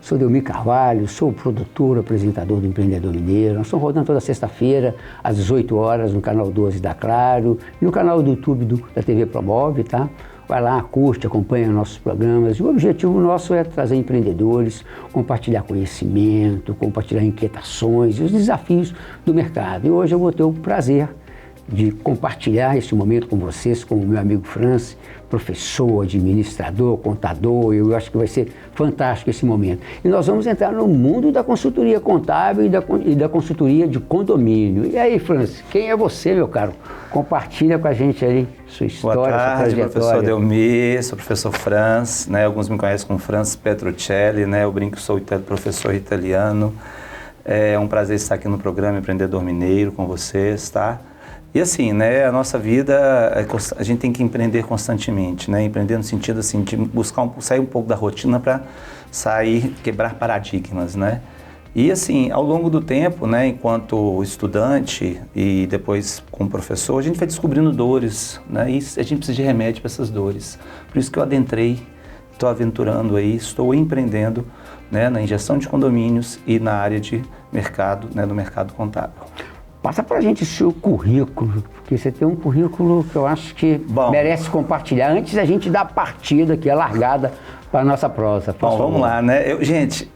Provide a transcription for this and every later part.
Sou Delmir Carvalho, sou produtor, apresentador do Empreendedor Mineiro. Nós estamos rodando toda sexta-feira, às 18 horas, no canal 12 da Claro e no canal do YouTube da TV Promove, tá? Vai lá, curte, acompanha nossos programas. E o objetivo nosso é trazer empreendedores, compartilhar conhecimento, compartilhar inquietações e os desafios do mercado. E hoje eu vou ter o prazer de compartilhar esse momento com vocês, com o meu amigo Franci, professor, administrador, contador. Eu acho que vai ser fantástico esse momento. E nós vamos entrar no mundo da consultoria contábil e da consultoria de condomínio. E aí, Franci, quem é você, meu caro? Compartilha com a gente aí sua história, Boa tarde, sua trajetória. Professor Delmir, sou professor Franci, né? Alguns me conhecem como Franci Petruccelli, né? Eu brinco que sou professor italiano. É um prazer estar aqui no programa Empreendedor Mineiro com vocês, tá? E assim, né, a nossa vida, a gente tem que empreender constantemente, né? Empreender no sentido assim, de buscar sair um pouco da rotina para quebrar paradigmas, né? E assim, ao longo do tempo, né, enquanto estudante e depois como professor, a gente vai descobrindo dores, né? E a gente precisa de remédio para essas dores. Por isso que eu adentrei, estou aventurando aí, estou empreendendo, né, na ingestão de condomínios e na área de mercado, né, do mercado contábil. Passa pra gente o seu currículo, porque você tem um currículo que eu acho que merece compartilhar antes da gente dar a partida aqui, a largada para a nossa prosa. Bom, vamos lá, né?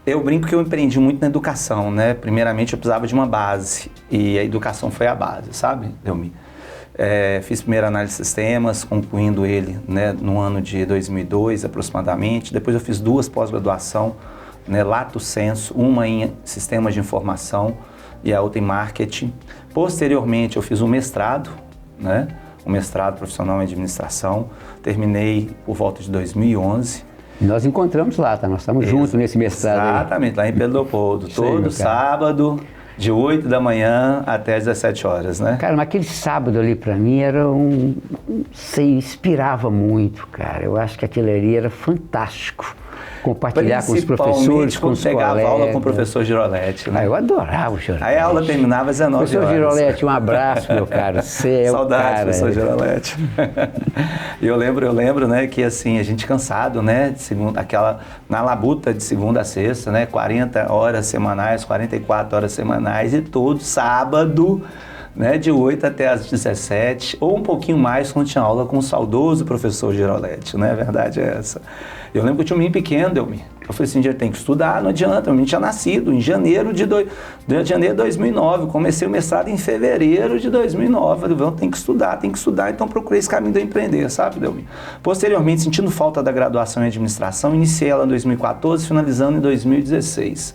Eu brinco que eu empreendi muito na educação, né? Primeiramente eu precisava de uma base e a educação foi a base, sabe, Delmir? Fiz primeira análise de sistemas, concluindo ele, né, no ano de 2002 aproximadamente. Depois eu fiz 2 pós-graduação, né, lato sensu, uma em sistemas de informação e a outra em marketing. Posteriormente eu fiz um mestrado, né? Um mestrado profissional em administração. Terminei por volta de 2011. Nós encontramos lá, tá? Nós estamos juntos nesse mestrado. Exatamente, lá em Pedro Leopoldo. Todo sábado, de 8 da manhã até as 17 horas, né? Cara, mas aquele sábado ali pra mim era Você inspirava muito, cara. Eu acho que aquilo ali era fantástico. Compartilhar com os professores, com os colegas. Pegava aula com o professor Giroletti, né? Eu adorava o Giroletti. Aí a aula terminava às 19 horas. Professor Giroletti, um abraço, meu caro. Você é Saudades, o cara. professor Giroletti. E eu lembro, né, que assim, a gente cansado, né, na labuta de segunda a sexta, né, 40 horas semanais, 44 horas semanais e todo sábado, né, de 8 até as 17, ou um pouquinho mais quando tinha aula com o saudoso professor Giroletti, né, a verdade é essa. Eu lembro que eu tinha um menino pequeno, Delmir. Eu falei assim, tem que estudar, não adianta, o menino tinha nascido em janeiro de 2009, comecei o mestrado em fevereiro de 2009, eu falei, tem que estudar, então procurei esse caminho de eu empreender, sabe, Delmir? Posteriormente, sentindo falta da graduação em administração, iniciei ela em 2014, finalizando em 2016.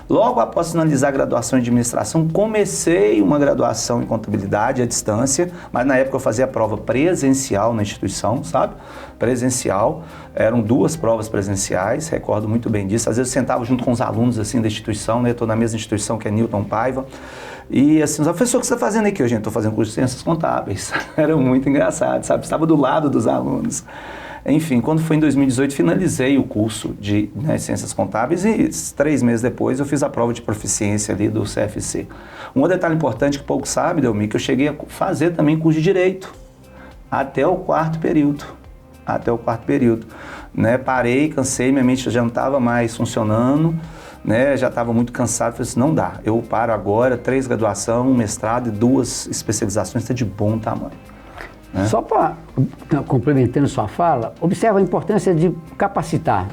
Logo após finalizar a graduação em administração, comecei uma graduação em contabilidade à distância, mas na época eu fazia a prova presencial na instituição, sabe? Presencial, eram 2 provas presenciais, recordo muito bem disso. Às vezes eu sentava junto com os alunos assim da instituição, né? Estou na mesma instituição que é Newton Paiva. E assim, professor, o que você está fazendo aqui? Gente, estou fazendo curso de ciências contábeis. Era muito engraçado, sabe? Estava do lado dos alunos. Enfim, quando foi em 2018, finalizei o curso de Ciências Contábeis e 3 meses depois eu fiz a prova de proficiência ali do CFC. Um outro detalhe importante que pouco sabe, Delmir, que eu cheguei a fazer também curso de Direito, até o 4º período. Né? Parei, cansei, minha mente já não estava mais funcionando, né? Já estava muito cansado, falei assim, não dá, eu paro agora, 3 graduação, 1 mestrado e 2 especializações, está de bom tamanho. Né? Só para complementando sua fala, observa a importância de capacitar.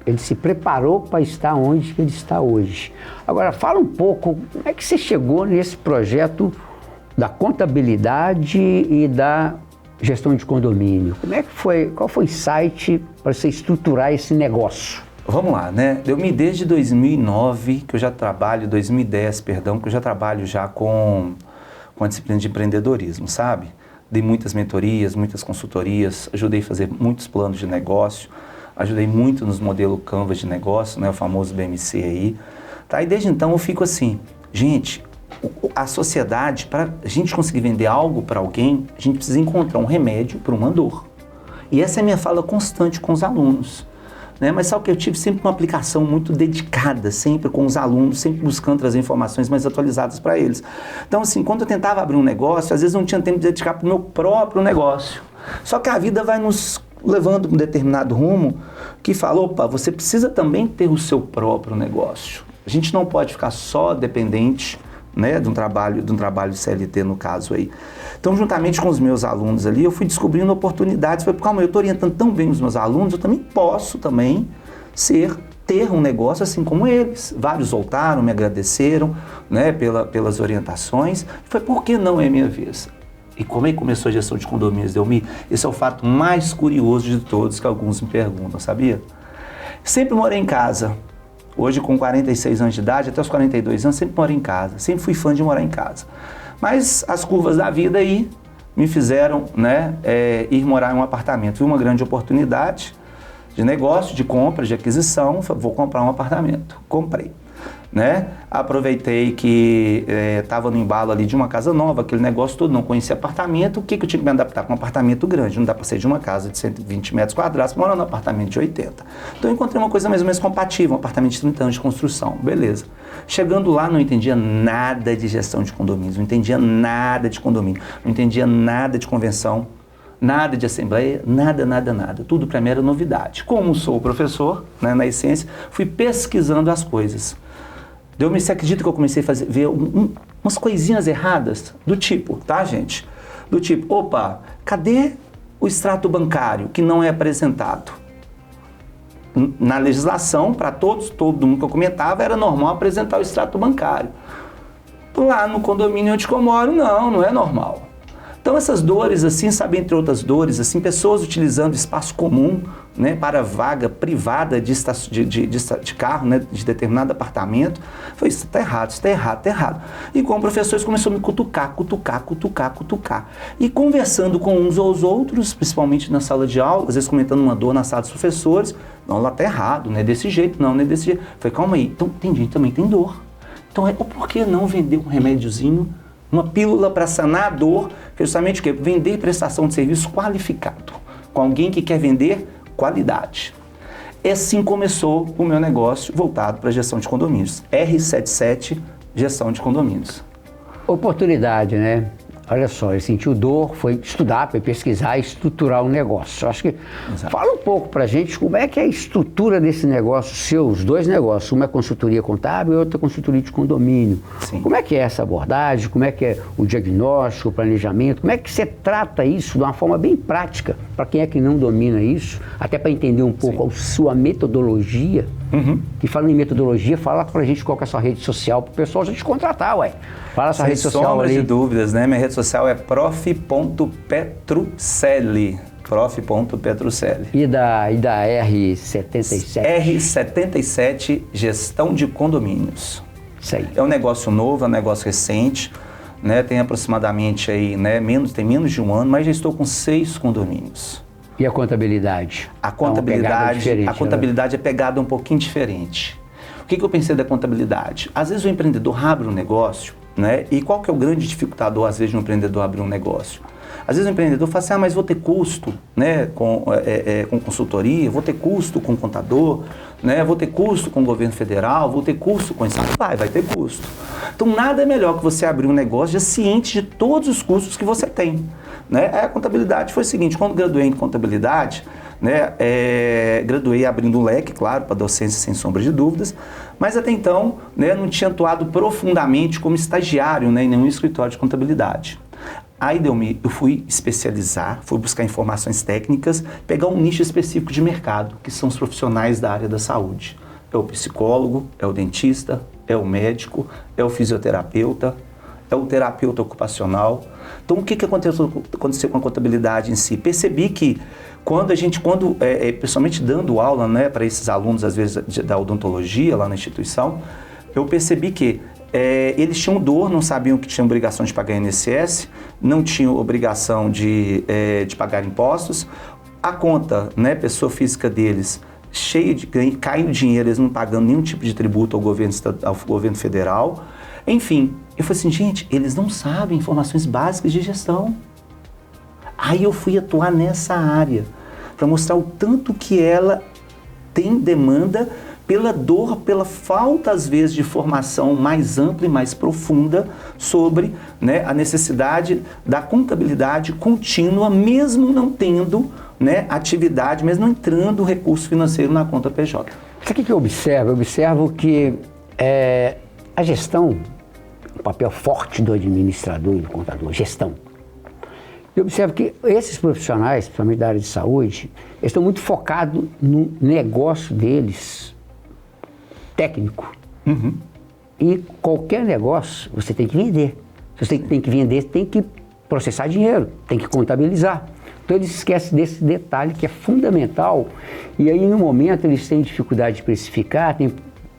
Ele se preparou para estar onde ele está hoje. Agora, fala um pouco, como é que você chegou nesse projeto da contabilidade e da gestão de condomínio? Como é que foi, qual foi o insight para você estruturar esse negócio? Vamos lá, né? Desde 2009, que eu já trabalho, 2010, perdão, que eu já trabalho já com a disciplina de empreendedorismo, sabe? Dei muitas mentorias, muitas consultorias, ajudei a fazer muitos planos de negócio, ajudei muito nos modelos Canvas de negócio, né, o famoso BMC aí. Tá? E desde então eu fico assim, gente, a sociedade, para a gente conseguir vender algo para alguém, a gente precisa encontrar um remédio para uma dor. E essa é a minha fala constante com os alunos. Né? Mas sabe que eu tive sempre uma aplicação muito dedicada, sempre com os alunos, sempre buscando trazer informações mais atualizadas para eles. Então, assim, quando eu tentava abrir um negócio, às vezes não tinha tempo de dedicar para o meu próprio negócio. Só que a vida vai nos levando um determinado rumo, que fala, opa, você precisa também ter o seu próprio negócio. A gente não pode ficar só dependente, né, de um trabalho de CLT no caso aí. Então, juntamente com os meus alunos ali, eu fui descobrindo oportunidades. Falei, calma, eu estou orientando tão bem os meus alunos, eu também posso ter um negócio assim como eles. Vários voltaram, me agradeceram, né, pelas orientações. Falei, por que não é minha vez? E como é que começou a gestão de condomínios, Delmi? Esse é o fato mais curioso de todos que alguns me perguntam, sabia? Sempre morei em casa. Hoje, com 46 anos de idade, até os 42 anos, sempre morei em casa. Sempre fui fã de morar em casa. Mas as curvas da vida aí me fizeram, né, ir morar em um apartamento. Vi uma grande oportunidade de negócio, de compra, de aquisição. Vou comprar um apartamento. Comprei. Né? Aproveitei que estava no embalo ali de uma casa nova, aquele negócio todo, não conhecia apartamento. O que eu tinha que me adaptar com um apartamento grande? Não dá para ser de uma casa de 120 metros quadrados para morar num apartamento de 80. Então eu encontrei uma coisa mais ou menos compatível, um apartamento de 30 anos de construção, beleza. Chegando lá, não entendia nada de gestão de condomínios, não entendia nada de condomínio, não entendia nada de convenção, nada de assembleia, nada. Tudo para mim era novidade. Como sou professor, né, na essência, fui pesquisando as coisas. Você acredita que eu comecei a ver umas coisinhas erradas? Do tipo, tá, gente? Do tipo, opa, cadê o extrato bancário que não é apresentado? Na legislação, para todo mundo que eu comentava, era normal apresentar o extrato bancário. Lá no condomínio onde eu moro, não é normal. Então essas dores, assim, sabe, entre outras dores, assim, pessoas utilizando espaço comum, né, para vaga privada de carro, né, de determinado apartamento. Falei, isso está errado. E como professores começou a me cutucar. E conversando com uns ou os outros, principalmente na sala de aula, às vezes comentando uma dor na sala dos professores, não, lá está errado, não é desse jeito, não é desse jeito. Falei, calma aí, então tem gente também tem dor. Então, por que não vender um remédiozinho, uma pílula para sanar a dor, que é justamente o quê? Vender prestação de serviço qualificado, com alguém que quer vender qualidade. E assim começou o meu negócio voltado para a gestão de condomínios. R77, gestão de condomínios. Oportunidade, né? Olha só, ele sentiu dor, foi estudar, foi pesquisar e estruturar um negócio. Eu acho que Exato. Fala um pouco pra gente como é que é a estrutura desse negócio, seus dois negócios, uma é consultoria contábil e outra é consultoria de condomínio. Sim. Como é que é essa abordagem, como é que é o diagnóstico, o planejamento, como é que você trata isso de uma forma bem prática, para quem é que não domina isso, até para entender um pouco a sua metodologia. Que falando em metodologia, fala pra gente qual que é a sua rede social, pro pessoal já te contratar, ué. Fala a sua rede social sombras ali. de dúvidas, né? Minha rede social é prof.petrucelli. prof.petrucelli. E da R77? R77, gestão de condomínios. Isso aí. É um negócio novo, é um negócio recente, né? Tem aproximadamente aí, né? Tem menos de um ano, mas já estou com 6 condomínios. E a contabilidade? A contabilidade, é pegada um pouquinho diferente. O que eu pensei da contabilidade? Às vezes o empreendedor abre um negócio, né? E qual que é o grande dificultador, às vezes, de um empreendedor abrir um negócio? Às vezes o empreendedor fala assim, mas vou ter custo, né, com consultoria, vou ter custo com contador, né, vou ter custo com o governo federal, vou ter custo com isso. Vai ter custo. Então nada é melhor que você abrir um negócio já ciente de todos os custos que você tem. Né? A contabilidade foi o seguinte, quando graduei em contabilidade, né, graduei abrindo um leque, claro, para docência sem sombra de dúvidas, mas até então, né, não tinha atuado profundamente como estagiário, né, em nenhum escritório de contabilidade. Aí, Delmi, eu fui especializar, fui buscar informações técnicas, pegar um nicho específico de mercado, que são os profissionais da área da saúde. É o psicólogo, é o dentista, é o médico, é o fisioterapeuta, é o terapeuta ocupacional. Então, o que aconteceu com a contabilidade em si? Percebi que pessoalmente dando aula, né, para esses alunos, às vezes, da odontologia lá na instituição, eu percebi que eles tinham dor, não sabiam que tinham obrigação de pagar INSS, não tinham obrigação de pagar impostos. A conta, né, pessoa física deles, cheia de caindo dinheiro, eles não pagando nenhum tipo de tributo ao governo federal. Enfim, eu falei assim, gente, eles não sabem informações básicas de gestão. Aí eu fui atuar nessa área, para mostrar o tanto que ela tem demanda pela dor, pela falta, às vezes, de formação mais ampla e mais profunda sobre, né, a necessidade da contabilidade contínua, mesmo não tendo né, atividade, mesmo não entrando o recurso financeiro na conta PJ. Sabe o que eu observo? Eu observo que a gestão, o papel forte do administrador e do contador, gestão. Eu observo que esses profissionais, principalmente da área de saúde, eles estão muito focados no negócio deles, técnico. Uhum. E qualquer negócio você tem que vender. Se você tem que vender, tem que processar dinheiro, tem que contabilizar. Então eles esquecem desse detalhe que é fundamental. E aí no momento eles têm dificuldade de precificar,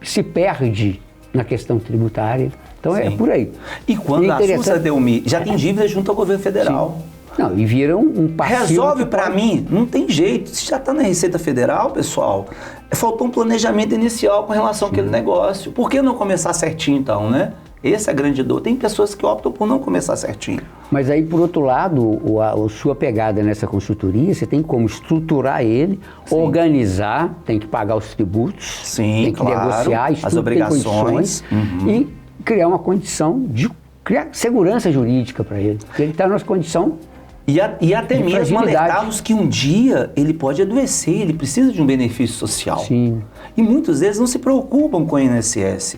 se perde na questão tributária. Então é por aí. E quando a SUSA, Delmi, já tem dívida junto ao governo federal. Sim. Não, e viram um passivo. Resolve para mim, não tem jeito. Se já está na Receita Federal, pessoal, faltou um planejamento inicial com relação àquele negócio. Por que não começar certinho então, né? Essa é a grande dor. Tem pessoas que optam por não começar certinho. Mas aí, por outro lado, a sua pegada nessa consultoria, você tem como estruturar ele, organizar, tem que pagar os tributos, tem que negociar, as obrigações e criar uma condição de criar segurança jurídica para ele. Porque ele está numa condição e até mesmo alertá-los que um dia ele pode adoecer, ele precisa de um benefício social. Sim. E muitas vezes não se preocupam com o INSS.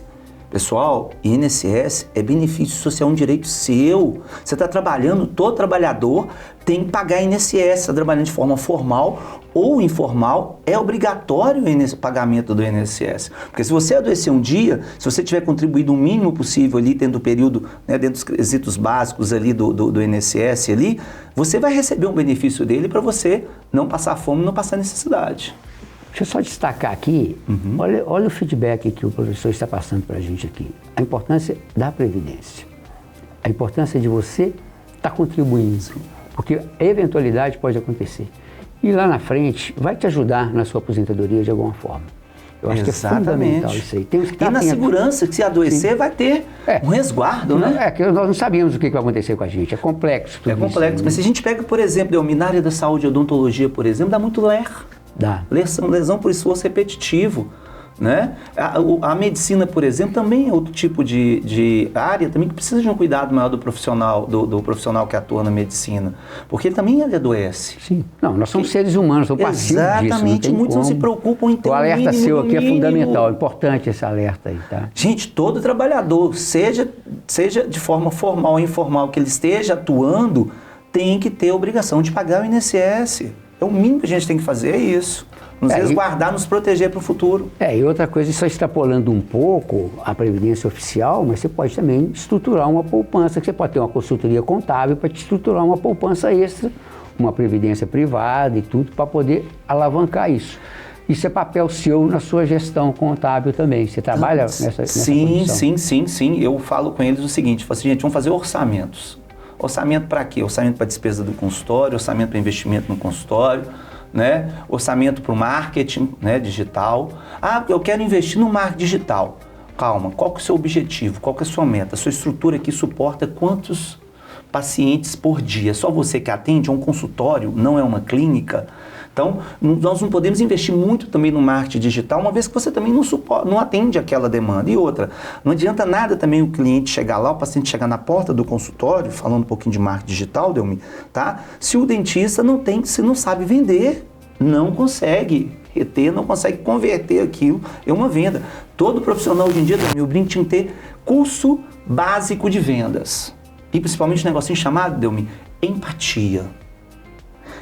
Pessoal, INSS é benefício social, um direito seu. Você está trabalhando, todo trabalhador tem que pagar INSS, está trabalhando de forma formal ou informal, é obrigatório o pagamento do INSS. Porque se você adoecer um dia, se você tiver contribuído o mínimo possível ali dentro do período, né, dentro dos quesitos básicos ali do INSS ali, você vai receber um benefício dele para você não passar fome, não passar necessidade. Deixa eu só destacar aqui, olha o feedback que o professor está passando para a gente aqui. A importância da Previdência. A importância de você estar contribuindo. Porque a eventualidade pode acontecer. E lá na frente vai te ajudar na sua aposentadoria de alguma forma. Eu acho que é fundamental isso aí. Temos que estar na segurança que se adoecer vai ter um resguardo, né? É que nós não sabemos o que vai acontecer com a gente. É complexo tudo isso. É complexo. Mas se a gente pega, por exemplo, na área da saúde e odontologia, por exemplo, dá muito LER. Dá. Lesão por esforço repetitivo, né? A medicina, por exemplo, também é outro tipo de área também que precisa de um cuidado maior do profissional que atua na medicina, porque ele também adoece. Sim. Não, nós somos seres humanos, somos passivos disso. Exatamente, muitos não se preocupam em ter o alerta seu aqui é fundamental, é importante esse alerta aí, tá? Gente, todo trabalhador, seja de forma formal ou informal que ele esteja atuando, tem que ter a obrigação de pagar o INSS. É o mínimo que a gente tem que fazer, é isso. Nos resguardar, nos proteger para o futuro. E outra coisa, só extrapolando um pouco a Previdência Oficial, mas você pode também estruturar uma poupança, que você pode ter uma consultoria contábil para te estruturar uma poupança extra, uma previdência privada e tudo, para poder alavancar isso. Isso é papel seu na sua gestão contábil também. Você trabalha nessa condição? Sim. Eu falo com eles o seguinte, falo assim, gente, vamos fazer orçamentos. Orçamento para quê? Orçamento para despesa do consultório, orçamento para investimento no consultório, né? Orçamento para o marketing, né, digital. Ah, eu quero investir no marketing digital. Calma, qual que é o seu objetivo? Qual que é a sua meta? A sua estrutura aqui suporta quantos pacientes por dia? Só você que atende, é um consultório, não é uma clínica. Então, nós não podemos investir muito também no marketing digital, uma vez que você também não atende aquela demanda. E outra, não adianta nada também o cliente chegar lá, o paciente chegar na porta do consultório, falando um pouquinho de marketing digital, Delmi, tá? Se o dentista se não sabe vender, não consegue reter, não consegue converter aquilo em uma venda. Todo profissional hoje em dia, Delmi, o Brinco tinha que ter curso básico de vendas. E principalmente um negocinho chamado, Delmi, empatia.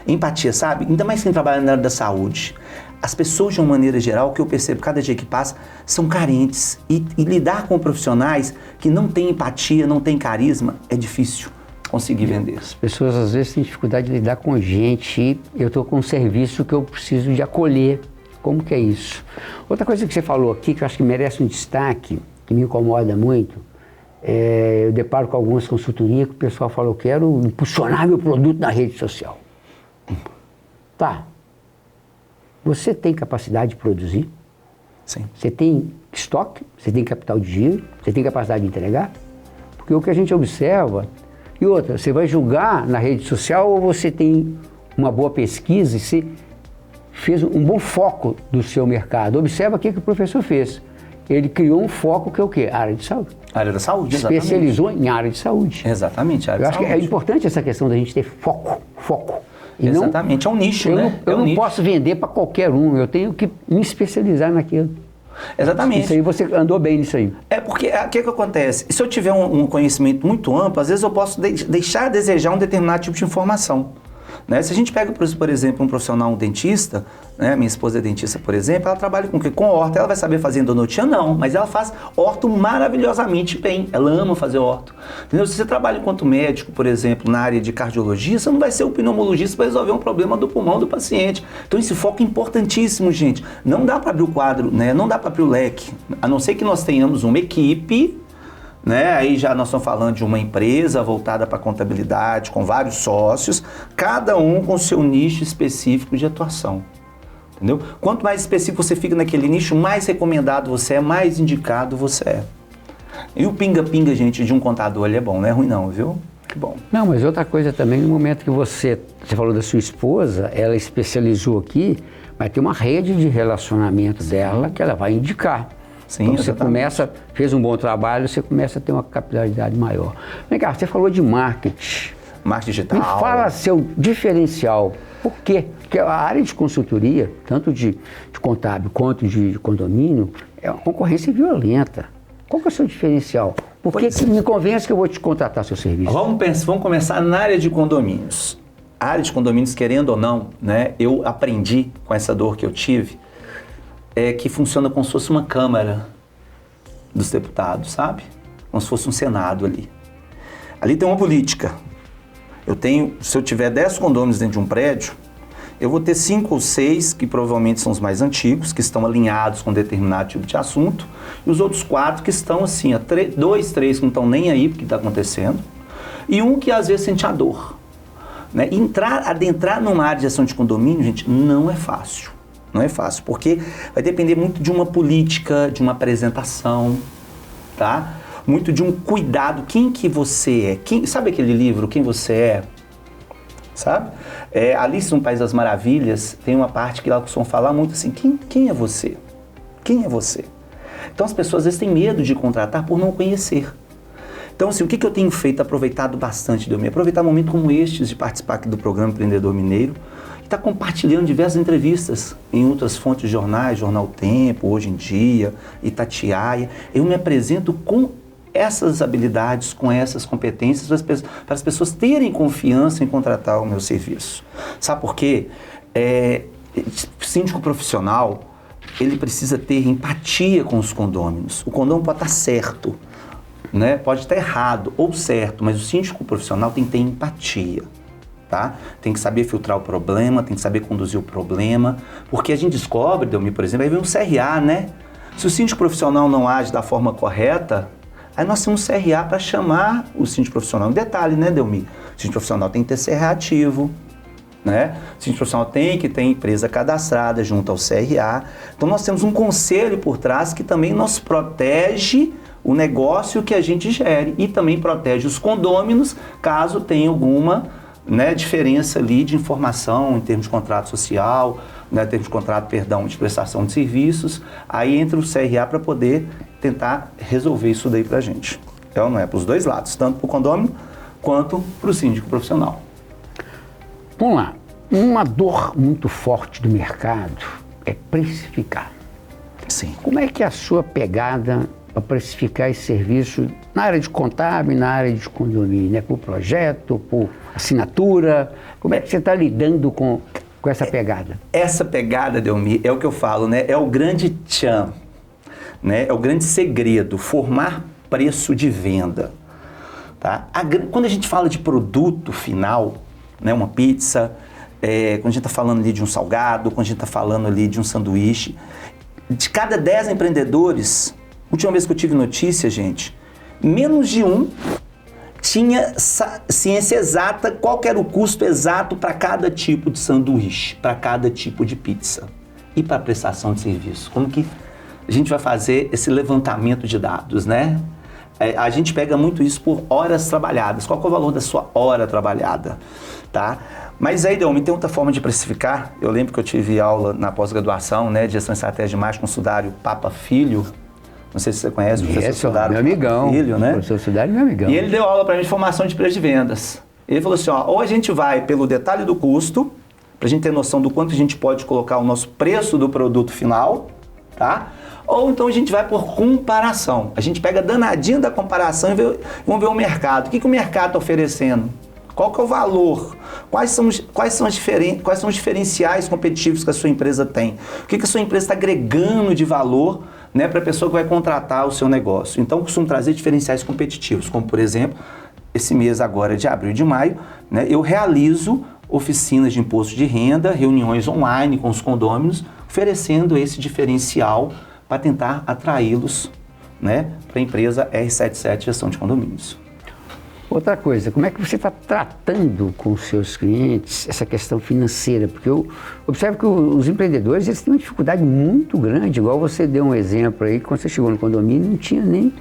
Empatia, sabe? Ainda mais quem trabalha na área da saúde. As pessoas, de uma maneira geral, que eu percebo cada dia que passa, são carentes. E lidar com profissionais que não têm empatia, não têm carisma, é difícil conseguir vender. As pessoas, às vezes, têm dificuldade de lidar com gente. Eu estou com um serviço que eu preciso de acolher. Como que é isso? Outra coisa que você falou aqui, que eu acho que merece um destaque, que me incomoda muito, eu deparo com algumas consultorias que o pessoal fala, eu quero impulsionar meu produto na rede social. Tá. Você tem capacidade de produzir? Sim. Você tem estoque? Você tem capital de giro? Você tem capacidade de entregar? Porque o que a gente observa... E outra, você vai julgar na rede social ou você tem uma boa pesquisa e você fez um bom foco do seu mercado? Observa o que o professor fez. Ele criou um foco que é o quê? A área de saúde. A área da saúde, exatamente. Especializou em área de saúde. Exatamente, a área de saúde. Eu acho que é importante essa questão da gente ter foco. E exatamente, é um nicho, né? Eu um não nicho. posso vender para qualquer um, eu tenho que me especializar naquilo. Exatamente. Isso aí você andou bem nisso aí. É porque, o que acontece? Se eu tiver um conhecimento muito amplo, às vezes eu posso deixar a desejar um determinado tipo de informação. Né? Se a gente pega, por exemplo, um profissional, um dentista, né? Minha esposa é dentista, por exemplo, ela trabalha com o quê? Com orto. Ela vai saber fazer endodontia? Não, mas ela faz orto maravilhosamente bem. Ela ama fazer orto. Entendeu? Se você trabalha enquanto médico, por exemplo, na área de cardiologia, você não vai ser o pneumologista para resolver um problema do pulmão do paciente. Então esse foco é importantíssimo, gente. Não dá para abrir o quadro, né? Não dá para abrir o leque, a não ser que nós tenhamos uma equipe, né? Aí já nós estamos falando de uma empresa voltada para contabilidade, com vários sócios, cada um com seu nicho específico de atuação. Entendeu? Quanto mais específico você fica naquele nicho, mais recomendado você é, mais indicado você é. E o pinga-pinga, gente, de um contador, ele é bom, não é ruim não, viu? Que bom. Não, mas outra coisa também, no momento que você falou da sua esposa, ela especializou aqui, mas tem uma rede de relacionamento dela que ela vai indicar. Sim, então você exatamente. começa, fez um bom trabalho, você começa a ter uma capilaridade maior. Vem cá, você falou de marketing. Marketing digital. Me fala seu diferencial. Por quê? Porque a área de consultoria, tanto de contábil quanto de condomínio, é uma concorrência violenta. Qual que é o seu diferencial? Por que me convence que eu vou te contratar seu serviço? Vamos começar na área de condomínios. A área de condomínios, querendo ou não, né, eu aprendi com essa dor que eu tive, que funciona como se fosse uma Câmara dos Deputados, sabe? Como se fosse um Senado ali. Ali tem uma política. Se eu tiver 10 condôminos dentro de um prédio, eu vou ter 5 ou 6, que provavelmente são os mais antigos, que estão alinhados com determinado tipo de assunto, e os outros 4 que estão assim, 2, 3 que não estão nem aí porque está acontecendo, e um que às vezes sente a dor. Né? Adentrar numa área de gestão de condomínio, gente, não é fácil. Não é fácil, porque vai depender muito de uma política, de uma apresentação, tá? Muito de um cuidado. Quem que você é? Sabe aquele livro, Quem Você É? Sabe? Alice no País das Maravilhas tem uma parte que ela costuma falar muito assim, quem é você? Quem é você? Então as pessoas às vezes têm medo de contratar por não conhecer. Então assim, o que eu tenho feito, aproveitado bastante de eu aproveitar momentos como estes de participar aqui do programa Empreendedor Mineiro, está compartilhando diversas entrevistas em outras fontes de jornais, Jornal Tempo, Hoje em Dia, Itatiaia. Eu me apresento com essas habilidades, com essas competências para as pessoas terem confiança em contratar o meu serviço. Sabe por quê? Síndico profissional, ele precisa ter empatia com os condôminos. O condômino pode estar certo, né? Pode estar errado ou certo, mas o síndico profissional tem que ter empatia. Tá? Tem que saber filtrar o problema, tem que saber conduzir o problema, porque a gente descobre, Delmi, por exemplo, aí vem um CRA, né? Se o síndico profissional não age da forma correta, aí nós temos um CRA para chamar o síndico profissional. Um detalhe, né, Delmi? O síndico profissional tem que ter CRA ativo, né? O síndico profissional tem que ter empresa cadastrada junto ao CRA. Então nós temos um conselho por trás que também nos protege o negócio que a gente gere e também protege os condôminos caso tenha alguma diferença ali de informação em termos de contrato social, em termos de contrato, de prestação de serviços, aí entra o CRA para poder tentar resolver isso daí para a gente. Então, não é para os dois lados, tanto para o condômino quanto para o síndico profissional. Vamos lá, uma dor muito forte do mercado é precificar. Sim. Como é que é a sua pegada para precificar esse serviço na área de contábil e na área de condomínio, né? Por projeto, por assinatura? Como é que você está lidando com essa pegada? Essa pegada, Delmi, é o que eu falo, né? É o grande tchan, né? É o grande segredo, formar preço de venda. Tá? Quando a gente fala de produto final, né? Uma pizza, quando a gente está falando ali de um salgado, quando a gente está falando ali de um sanduíche, de cada 10 empreendedores, última vez que eu tive notícia, gente, menos de um tinha ciência exata, qual que era o custo exato para cada tipo de sanduíche, para cada tipo de pizza e para prestação de serviço. Como que a gente vai fazer esse levantamento de dados, né? A gente pega muito isso por horas trabalhadas. Qual que é o valor da sua hora trabalhada, tá? Mas aí, Delmi, tem outra forma de precificar. Eu lembro que eu tive aula na pós-graduação, né, de gestão e estratégia de marketing com o Sudário Papa Filho. Não sei se você conhece o professor Sudário. Meu amigão. Filho, né? O professor Sudário é meu amigão. E ele deu aula para mim de formação de preço de vendas. Ele falou assim, ó, ou a gente vai pelo detalhe do custo, para a gente ter noção do quanto a gente pode colocar o nosso preço do produto final, tá? Ou então a gente vai por comparação. A gente pega danadinho da comparação e vamos ver o mercado. O que o mercado está oferecendo? Qual que é o valor? Quais são os diferenciais competitivos que a sua empresa tem? O que a sua empresa está agregando de valor, né, para a pessoa que vai contratar o seu negócio? Então, eu costumo trazer diferenciais competitivos, como, por exemplo, esse mês agora de abril e de maio, né, eu realizo oficinas de imposto de renda, reuniões online com os condôminos, oferecendo esse diferencial para tentar atraí-los, né, para a empresa R77 Gestão de Condomínios. Outra coisa, como é que você está tratando com os seus clientes essa questão financeira? Porque eu observo que os empreendedores eles têm uma dificuldade muito grande, igual você deu um exemplo aí, quando você chegou no condomínio não tinha nem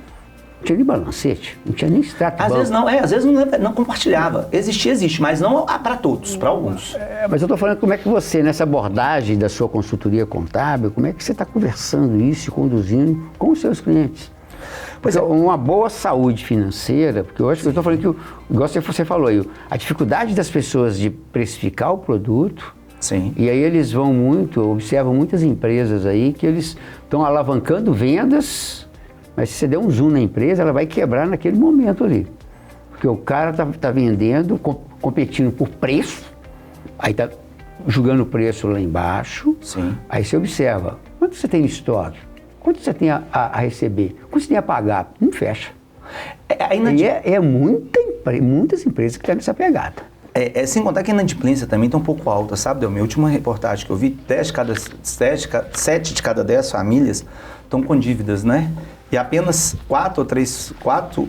balancete, não tinha nem extrato. Às vezes não compartilhava. Existe, mas não para todos, para alguns. Mas eu estou falando como é que você, nessa abordagem da sua consultoria contábil, como é que você está conversando isso e conduzindo com os seus clientes? Pois é, uma boa saúde financeira, porque eu acho que eu estou falando que, igual você falou aí, a dificuldade das pessoas de precificar o produto. Sim. E aí eles observam muitas empresas aí que eles estão alavancando vendas, mas se você der um zoom na empresa, ela vai quebrar naquele momento ali. Porque o cara tá vendendo, competindo por preço, aí tá jogando o preço lá embaixo. Sim. Aí você observa, quanto você tem em estoque? Quanto você tem a receber? Quanto você tem a pagar? Não fecha. Muitas empresas que estão nessa pegada. Sem contar que a inadimplência também está um pouco alta, sabe, Delmir? A última reportagem que eu vi, 7 de cada 10 famílias estão com dívidas, né? E apenas 4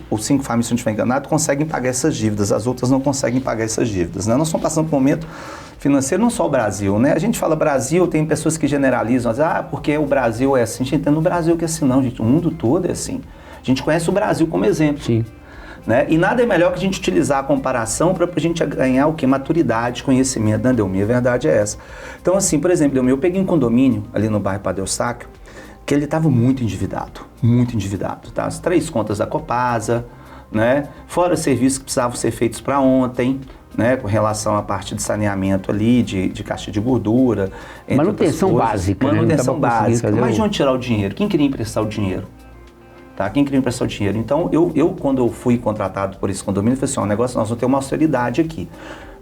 ou 5 famílias, se não estiver enganado, conseguem pagar essas dívidas. As outras não conseguem pagar essas dívidas, né? Nós estamos passando por um momento financeiro, não só o Brasil, né? A gente fala Brasil, tem pessoas que generalizam, porque o Brasil é assim. A gente entende no Brasil que é assim, não, gente. O mundo todo é assim. A gente conhece o Brasil como exemplo. Sim. Né? E nada é melhor que a gente utilizar a comparação para a gente ganhar o quê? Maturidade, conhecimento, né, Delmir? A verdade é essa. Então, assim, por exemplo, Delmir, eu peguei um condomínio ali no bairro Padre Eustáquio, que ele estava muito endividado, tá? As 3 contas da Copasa, né? Fora serviços que precisavam ser feitos para ontem, né? Com relação à parte de saneamento ali, de caixa de gordura. Manutenção básica. Manutenção básica. Mas de onde tirar o dinheiro? Quem queria emprestar o dinheiro? Tá? Quem queria emprestar o dinheiro? Então, eu quando eu fui contratado por esse condomínio, eu falei assim, nós vamos ter uma austeridade aqui.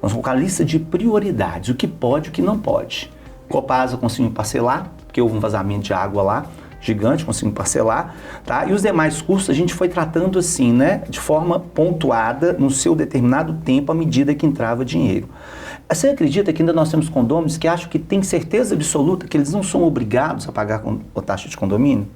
Nós vamos colocar a lista de prioridades, o que pode e o que não pode. Copasa conseguiu parcelar, porque houve um vazamento de água lá, gigante, conseguiu parcelar, tá? E os demais custos a gente foi tratando assim, né? De forma pontuada, no seu determinado tempo, à medida que entrava dinheiro. Você acredita que ainda nós temos condôminos que acham que tem certeza absoluta que eles não são obrigados a pagar a taxa de condomínio?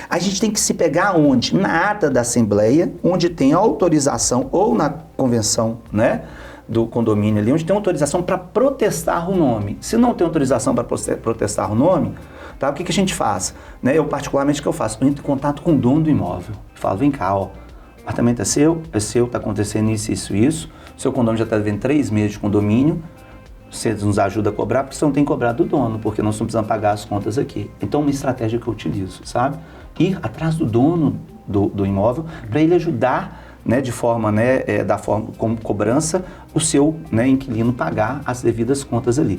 A gente tem que se pegar onde? Na ata da Assembleia, onde tem autorização, ou na convenção, né? Do condomínio ali, onde tem autorização para protestar o nome. Se não tem autorização para protestar o nome, tá? O que a gente faz? Né? Eu, particularmente, o que eu faço? Eu entro em contato com o dono do imóvel. Falo, vem cá, ó, o apartamento é seu, está acontecendo isso, seu condomínio já está devendo 3 meses de condomínio, você nos ajuda a cobrar, porque você não tem que cobrar do dono, porque nós não precisamos pagar as contas aqui. Então, uma estratégia que eu utilizo, sabe? Ir atrás do dono do imóvel, para ele ajudar, né, de forma, né, da forma como cobrança, o seu, né, inquilino pagar as devidas contas ali.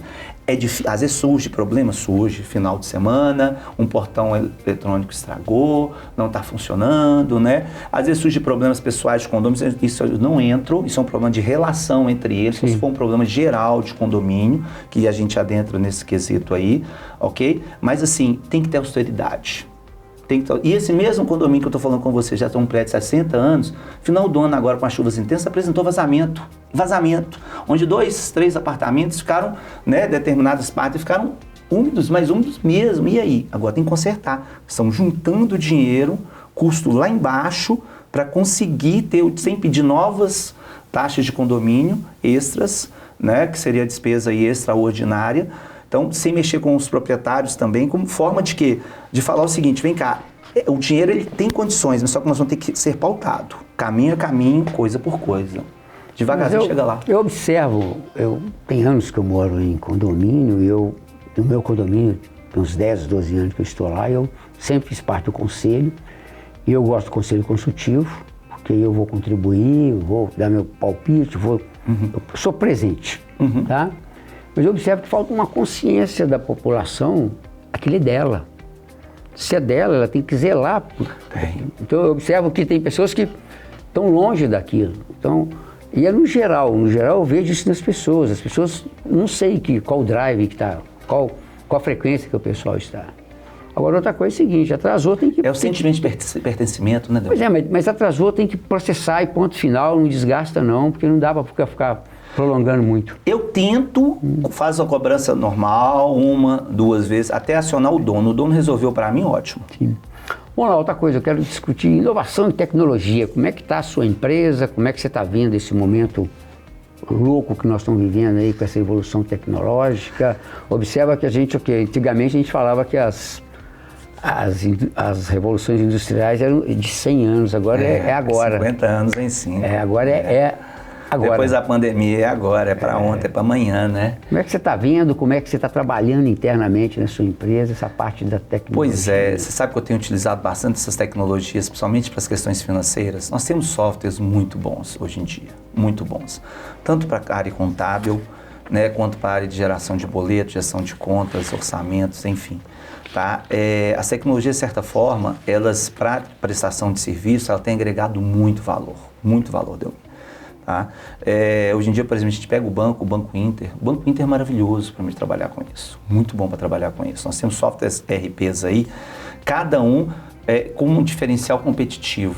Às vezes surge problema, final de semana, um portão eletrônico estragou, não está funcionando, né? Às vezes surge problemas pessoais de condomínio, isso não entra, isso é um problema de relação entre eles, se for um problema geral de condomínio, que a gente adentra nesse quesito aí, ok? Mas assim, tem que ter austeridade. E esse mesmo condomínio que eu estou falando com você, já tem um prédio de 60 anos, final do ano agora com as chuvas intensas, apresentou vazamento, onde 2, 3 apartamentos ficaram, né, determinadas partes ficaram úmidos, mas úmidos mesmo, e aí? Agora tem que consertar, estão juntando dinheiro, custo lá embaixo, para conseguir ter, sem pedir novas taxas de condomínio extras, né, que seria a despesa aí extraordinária. Então, sem mexer com os proprietários também, como forma de quê? De falar o seguinte, vem cá, o dinheiro ele tem condições, mas só que nós vamos ter que ser pautado. Caminho a caminho, coisa por coisa. Devagarzinho chega lá. Eu observo, tem anos que eu moro em condomínio, no meu condomínio, tem uns 10, 12 anos que eu estou lá, eu sempre fiz parte do conselho, e eu gosto do conselho consultivo, porque eu vou contribuir, vou dar meu palpite, eu sou presente, tá? Mas eu observo que falta uma consciência da população, aquilo é dela. Se é dela, ela tem que zelar. Então eu observo que tem pessoas que estão longe daquilo. Então, e é no geral eu vejo isso nas pessoas. As pessoas não sei qual drive que está, qual a frequência que o pessoal está. Agora outra coisa é o seguinte, atrasou tem que... É o sentimento de pertencimento, né, Delmi? Pois é, mas atrasou tem que processar e ponto final, não desgasta não, porque não dá para ficar prolongando muito. Eu tento, faço a cobrança normal, 1, 2 vezes, até acionar o dono. O dono resolveu para mim, ótimo. Sim. Bom, lá, outra coisa, eu quero discutir inovação e tecnologia. Como é que está a sua empresa? Como é que você está vendo esse momento louco que nós estamos vivendo aí com essa evolução tecnológica? Observa que antigamente a gente falava que as revoluções industriais eram de 100 anos, agora é agora. 50 anos em cima. Agora. Depois da pandemia é agora, é para ontem, é para amanhã, né? Como é que você está vendo, como é que você está trabalhando internamente na sua empresa, essa parte da tecnologia? Pois é, você sabe que eu tenho utilizado bastante essas tecnologias, principalmente para as questões financeiras. Nós temos softwares muito bons hoje em dia, muito bons. Tanto para a área contábil, né, quanto para a área de geração de boletos, gestão de contas, orçamentos, enfim. Tá? As tecnologias, de certa forma, elas, para prestação de serviço, elas têm agregado muito valor, Delmi. Tá? Hoje em dia, por exemplo, a gente pega o Banco Inter. O Banco Inter é maravilhoso para mim trabalhar com isso. Muito bom para trabalhar com isso. Nós temos softwares ERPs aí, cada um com um diferencial competitivo.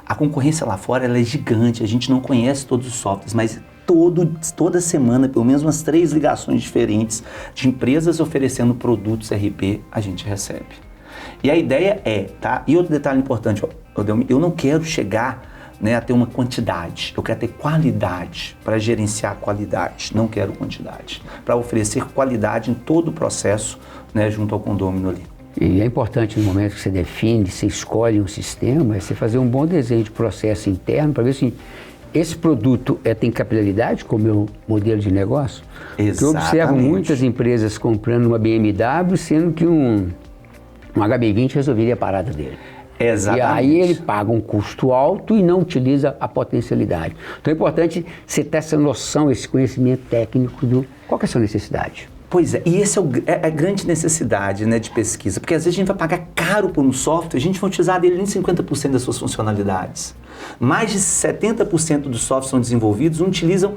A concorrência lá fora ela é gigante, a gente não conhece todos os softwares, mas toda semana, pelo menos umas 3 ligações diferentes de empresas oferecendo produtos RP, a gente recebe. E a ideia tá? E outro detalhe importante, eu não quero chegar, né, a ter uma quantidade, eu quero ter qualidade para gerenciar a qualidade, não quero quantidade, para oferecer qualidade em todo o processo, né, junto ao condômino ali. E é importante no momento que você define, você escolhe um sistema, é você fazer um bom desenho de processo interno para ver se esse produto tem capilaridade com o meu modelo de negócio. Exatamente. Eu observo muitas empresas comprando uma BMW, sendo que um HB20 resolveria a parada dele. Exatamente. E aí ele paga um custo alto e não utiliza a potencialidade. Então é importante você ter essa noção, esse conhecimento técnico do qual que é a sua necessidade. Pois é, e essa é a grande necessidade, né, de pesquisa, porque às vezes a gente vai pagar caro por um software, a gente vai utilizar dele em 50% das suas funcionalidades. Mais de 70% dos softwares são desenvolvidos, utilizam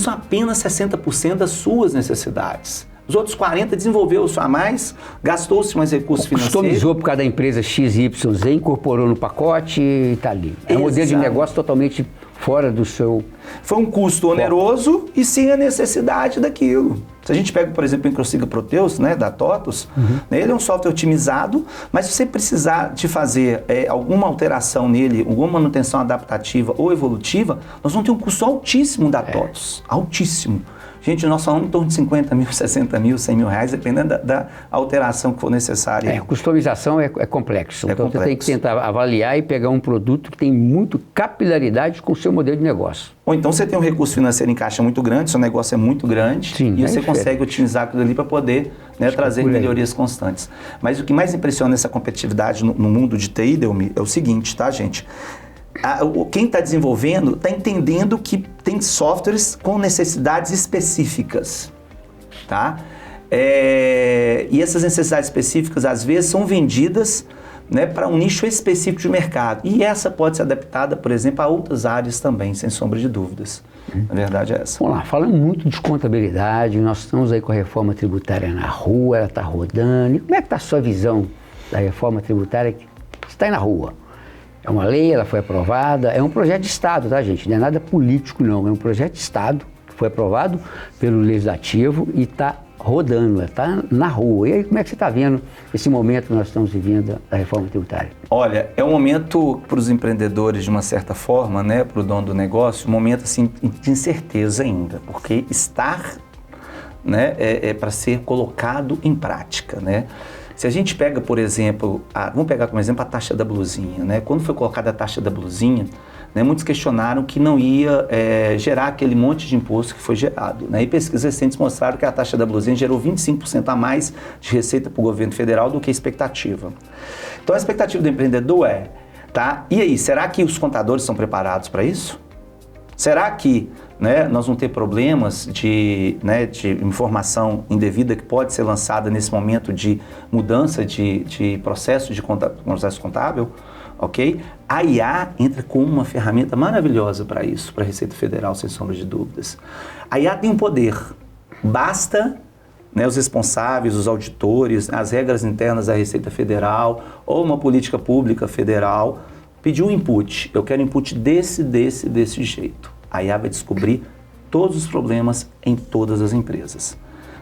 apenas 60% das suas necessidades. Os outros 40% desenvolveu-se a mais, gastou-se mais recursos financeiros. Customizou por cada empresa XYZ, incorporou no pacote e está ali. É um modelo de negócio totalmente fora do seu... Foi um custo oneroso e sem a necessidade daquilo. Se a gente pega, por exemplo, o Encrosiga Proteus, né, da TOTUS, né, ele é um software otimizado, mas se você precisar de fazer alguma alteração nele, alguma manutenção adaptativa ou evolutiva, nós vamos ter um custo altíssimo da TOTUS, altíssimo. Gente, nós falamos em torno de 50 mil, 60 mil, 100 mil reais, dependendo da alteração que for necessária. Customização é complexo. Então você tem que tentar avaliar e pegar um produto que tem muito capilaridade com o seu modelo de negócio. Ou então você tem um recurso financeiro em caixa muito grande, seu negócio é muito grande, e você consegue otimizar aquilo ali para poder, né, trazer melhorias constantes. Mas o que mais impressiona nessa competitividade no mundo de TI, Delmi, é o seguinte, tá, gente? Quem está desenvolvendo está entendendo que tem softwares com necessidades específicas, tá? E essas necessidades específicas, às vezes, são vendidas né, para um nicho específico de mercado. E essa pode ser adaptada, por exemplo, a outras áreas também, sem sombra de dúvidas. A verdade é essa. Vamos lá, falando muito de contabilidade, nós estamos aí com a reforma tributária na rua, ela está rodando. E como é que está a sua visão da reforma tributária que está aí na rua? É uma lei, ela foi aprovada, é um projeto de Estado, tá, gente? Não é nada político, não, é um projeto de Estado que foi aprovado pelo Legislativo e está rodando, está na rua. E aí, como é que você está vendo esse momento que nós estamos vivendo da reforma tributária? Olha, é um momento para os empreendedores, de uma certa forma, né, para o dono do negócio, um momento assim, de incerteza ainda, porque estar, né, é para ser colocado em prática, né? Se a gente pega, por exemplo, vamos pegar como exemplo a taxa da blusinha, né? Quando foi colocada a taxa da blusinha, né, muitos questionaram que não ia gerar aquele monte de imposto que foi gerado, né? E pesquisas recentes mostraram que a taxa da blusinha gerou 25% a mais de receita para o governo federal do que a expectativa. Então a expectativa do empreendedor tá? E aí, será que os contadores estão preparados para isso? Será que, né, nós vamos ter problemas de informação indevida que pode ser lançada nesse momento de mudança de processo contábil? Ok? A IA entra com uma ferramenta maravilhosa para isso, para a Receita Federal, sem sombra de dúvidas. A IA tem um poder, basta, né, os responsáveis, os auditores, as regras internas da Receita Federal ou uma política pública federal pedir um input. Eu quero input desse jeito. A IA vai descobrir todos os problemas em todas as empresas.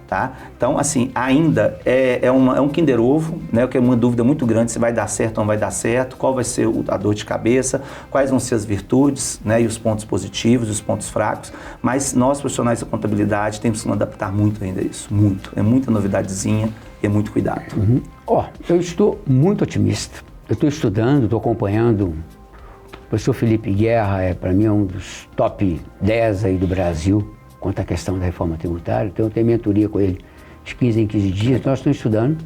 Tá? Então, assim, ainda é um Kinder Ovo, né? Que é uma dúvida muito grande se vai dar certo ou não vai dar certo, qual vai ser a dor de cabeça, quais vão ser as virtudes, né? E os pontos positivos e os pontos fracos, mas nós, profissionais da contabilidade, temos que nos adaptar muito ainda a isso, muito. É muita novidadezinha e é muito cuidado. Eu estou muito otimista. Eu estou estudando, estou acompanhando. O professor Felipe Guerra, para mim, é um dos top 10 aí do Brasil quanto à questão da reforma tributária. Então, eu tenho mentoria com ele de 15 em 15 dias. Então, nós estamos estudando.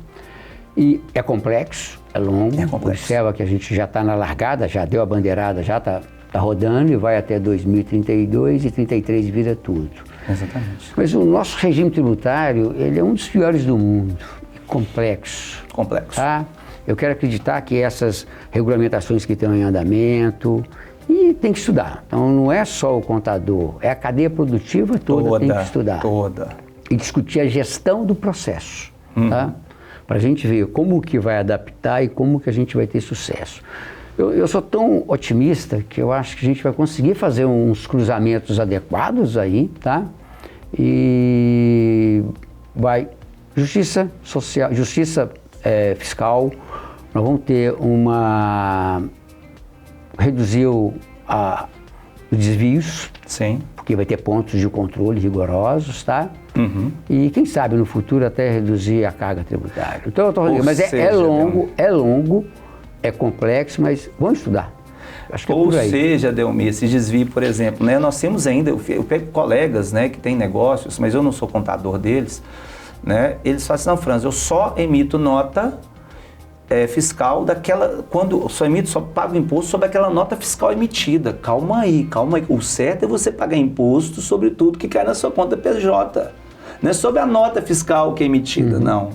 E é complexo, é longo. Observa que a gente já está na largada, já deu a bandeirada, já está rodando e vai até 2032 e 33 vira tudo. Exatamente. Mas o nosso regime tributário, ele é um dos piores do mundo. Complexo. Tá? Eu quero acreditar que essas regulamentações que estão em andamento, e tem que estudar. Então não é só o contador, é a cadeia produtiva toda tem que estudar. E discutir a gestão do processo, tá? Para a gente ver como que vai adaptar e como que a gente vai ter sucesso. Eu sou tão otimista que eu acho que a gente vai conseguir fazer uns cruzamentos adequados aí, tá? E vai justiça social, justiça fiscal. Nós vamos ter reduzir os desvios, sim, porque vai ter pontos de controle rigorosos, tá? E quem sabe no futuro até reduzir a carga tributária. Então eu tô falando, mas é longo, é complexo, mas vamos estudar. Acho que Ou seja, Delmir, esse desvio, por exemplo, né, nós temos ainda, eu pego colegas, né, que têm negócios, mas eu não sou contador deles, né, eles falam assim, não, Franz, eu só emito nota fiscal daquela, quando só paga imposto sobre aquela nota fiscal emitida. Calma aí. O certo é você pagar imposto sobre tudo que cai na sua conta PJ. Não é sobre a nota fiscal que é emitida, não.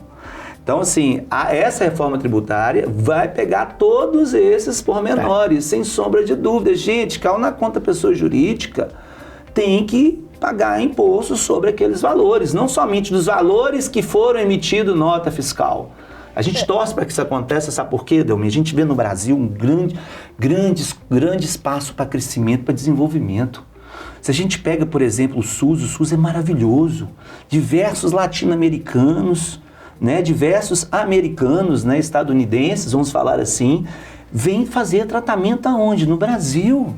Então, assim, essa reforma tributária vai pegar todos esses pormenores, sem sombra de dúvida. Gente, caiu na conta pessoa jurídica, tem que pagar imposto sobre aqueles valores, não somente dos valores que foram emitidos nota fiscal. A gente torce para que isso aconteça, sabe por quê, Delmir? A gente vê no Brasil um grande espaço para crescimento, para desenvolvimento. Se a gente pega, por exemplo, o SUS é maravilhoso. Diversos latino-americanos, né, diversos americanos, né, estadunidenses, vamos falar assim, vêm fazer tratamento aonde? No Brasil.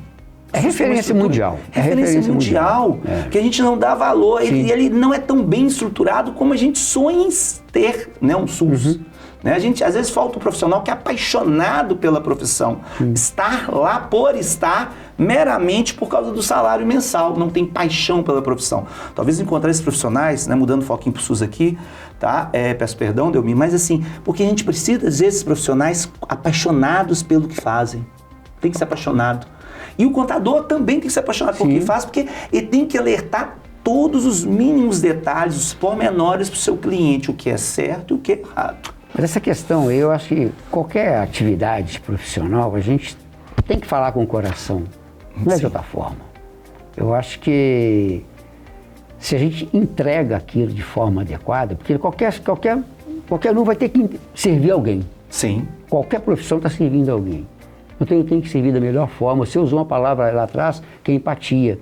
É referência mundial. É referência mundial, que a gente não dá valor. E ele não é tão bem estruturado como a gente sonha em ter, né, um SUS. Né? A gente, às vezes, falta um profissional que é apaixonado pela profissão. Estar lá por estar meramente por causa do salário mensal. Não tem paixão pela profissão. Talvez encontrar esses profissionais, né, mudando o foquinho pro SUS aqui, tá? Peço perdão, Delmir, mas assim, porque a gente precisa desses profissionais apaixonados pelo que fazem. Tem que ser apaixonado. E o contador também tem que ser apaixonado pelo que faz, porque ele tem que alertar todos os mínimos detalhes, os pormenores para o seu cliente, o que é certo e o que é errado. Mas essa questão, eu acho que qualquer atividade profissional, a gente tem que falar com o coração, não é de outra forma. Eu acho que se a gente entrega aquilo de forma adequada, porque qualquer um vai ter que servir alguém. Sim. Qualquer profissão está servindo alguém. Então eu tenho que servir da melhor forma. Você usou uma palavra lá atrás, que é empatia.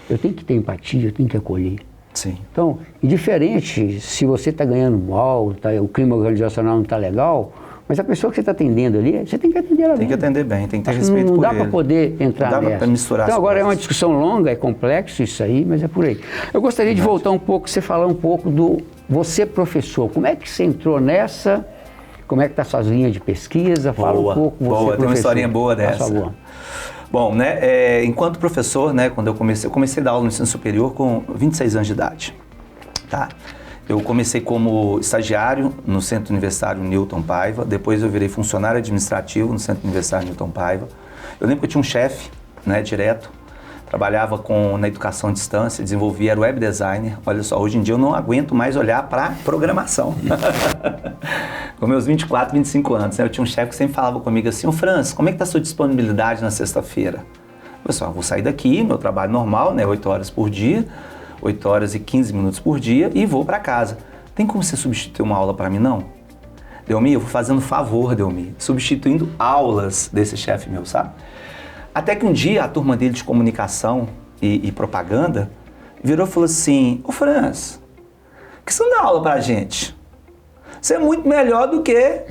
Eu tenho que ter empatia, eu tenho que acolher. Sim. Então, indiferente se você está ganhando mal, o clima organizacional não está legal, mas a pessoa que você está atendendo ali, você tem que atender ela bem. Tem que atender bem, tem que ter Acho respeito por ele. Não dá para poder entrar nessa. Não dá para misturar então as agora coisas. É uma discussão longa, é complexo isso aí, mas é por aí. Eu gostaria de voltar um pouco, você falar um pouco do você professor. Como é que você entrou nessa? Como é que está suas linhas de pesquisa? Fala um pouco, você professor. Tem uma historinha boa dessa. Por favor. Bom, né, enquanto professor, né, quando eu comecei a dar aula no ensino superior com 26 anos de idade, tá? Eu comecei como estagiário no Centro Universitário Newton Paiva, depois eu virei funcionário administrativo no Centro Universitário Newton Paiva. Eu lembro que eu tinha um chefe, né, direto, trabalhava na educação à distância, desenvolvia, era web designer. Olha só, hoje em dia eu não aguento mais olhar para programação. Com meus 24, 25 anos, né, eu tinha um chefe que sempre falava comigo assim: ô Francis, como é que está a sua disponibilidade na sexta-feira? Pessoal, vou sair daqui, meu trabalho normal, né, 8 horas por dia, 8 horas e 15 minutos por dia, e vou para casa. Tem como você substituir uma aula para mim, não? Delmi, eu vou fazendo favor, Delmi, substituindo aulas desse chefe meu, sabe? Até que um dia a turma dele de comunicação e propaganda virou e falou assim: ô Franz, por que você não dá aula pra gente? Você é muito melhor do que,